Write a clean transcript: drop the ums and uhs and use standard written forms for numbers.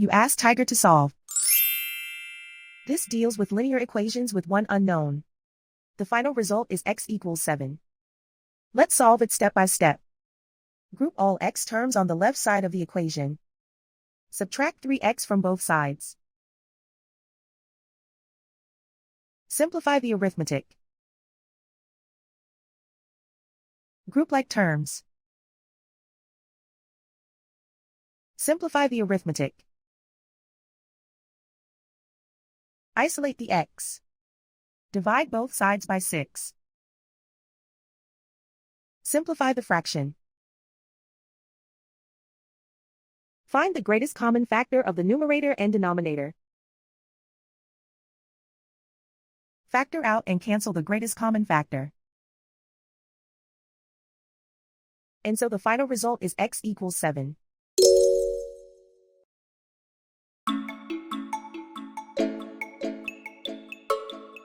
You ask Tiger to solve. This deals with linear equations with one unknown. The final result is x equals 7. Let's solve it step by step. Group all x terms on the left side of the equation. Subtract 3x from both sides. Simplify the arithmetic. Group like terms. Simplify the arithmetic. Isolate the x. Divide both sides by 6. Simplify the fraction. Find the greatest common factor of the numerator and denominator. Factor out and cancel the greatest common factor. And so the final result is x equals 7.